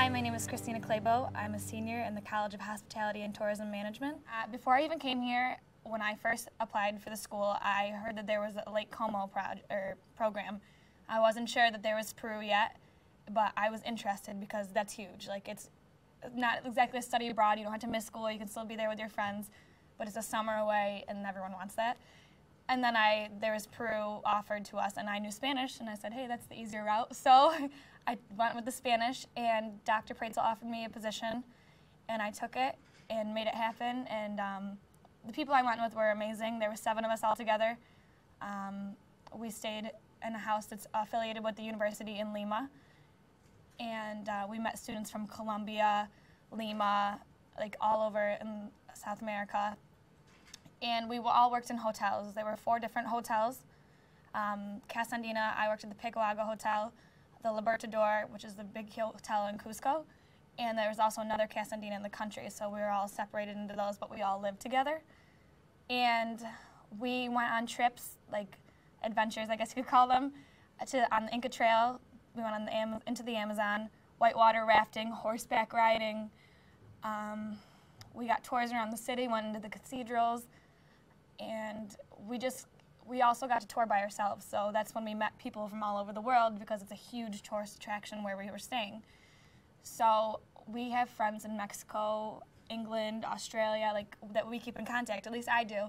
Hi, my name is Kristina Clabeaux. I'm a senior in the College of Hospitality and Tourism Management. Before I even came here, when I first applied for the school, I heard that there was a Lake Como program. I wasn't sure that there was Peru yet, but I was interested because that's huge. Like, it's not exactly a study abroad. You don't have to miss school. You can still be there with your friends, but it's a summer away, and everyone wants that. And then there was Peru offered to us, and I knew Spanish, and I said, hey, that's the easier route. So I went with the Spanish, and Dr. Pretzel offered me a position, and I took it and made it happen. And the people I went with were amazing. There were 7 of us all together. We stayed in a house that's affiliated with the university in Lima, and we met students from Colombia, Lima, like all over in South America. And we all worked in hotels. There were 4 different hotels. Casa Andina, I worked at the Picoago Hotel, the Libertador, which is the big hotel in Cusco, and there was also another Casa Andina in the country, so we were all separated into those, but we all lived together. And we went on trips, like adventures, I guess you could call them, on the Inca Trail. We went on into the Amazon, whitewater rafting, horseback riding. We got tours around the city, went into the cathedrals, and we also got to tour by ourselves. So that's when we met people from all over the world, because it's a huge tourist attraction where we were staying. So we have friends in Mexico, England, Australia, like that we keep in contact, at least I do.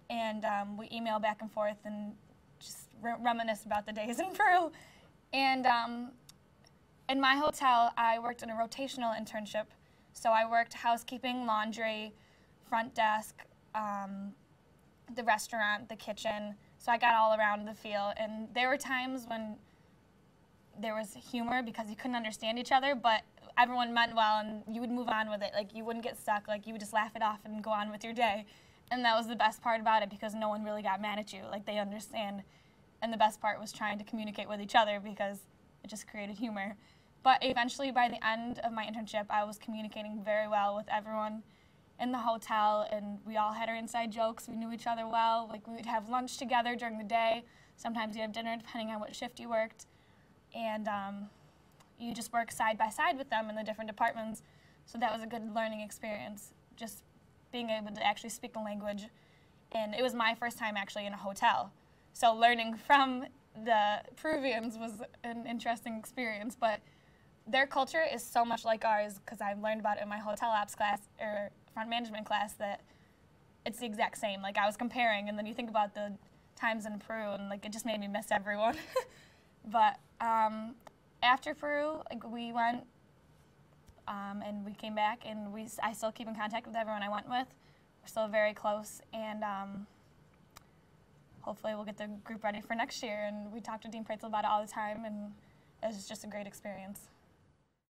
And we email back and forth and just reminisce about the days in Peru. And in my hotel, I worked in a rotational internship. So I worked housekeeping, laundry, front desk, the restaurant, the kitchen. So I got all around the feel. And there were times when there was humor because you couldn't understand each other, but everyone meant well and you would move on with it. Like, you wouldn't get stuck. Like, you would just laugh it off and go on with your day. And that was the best part about it, because no one really got mad at you. Like, they understand. And the best part was trying to communicate with each other, because it just created humor. But eventually, by the end of my internship, I was communicating very well with everyone in the hotel, and we all had our inside jokes. We knew each other well. Like, we would have lunch together during the day. Sometimes you have dinner, depending on what shift you worked. And you just work side by side with them in the different departments. So that was a good learning experience, just being able to actually speak the language. And it was my first time actually in a hotel. So learning from the Peruvians was an interesting experience. But their culture is so much like ours, because I've learned about it in my hotel ops class, or front management class, that it's the exact same. Like, I was comparing, and then you think about the times in Peru, and like, it just made me miss everyone. But after Peru, like, we went and we came back, and I still keep in contact with everyone I went with. We're still very close, and hopefully we'll get the group ready for next year. And we talk to Dean Pretzel about it all the time, and it was just a great experience.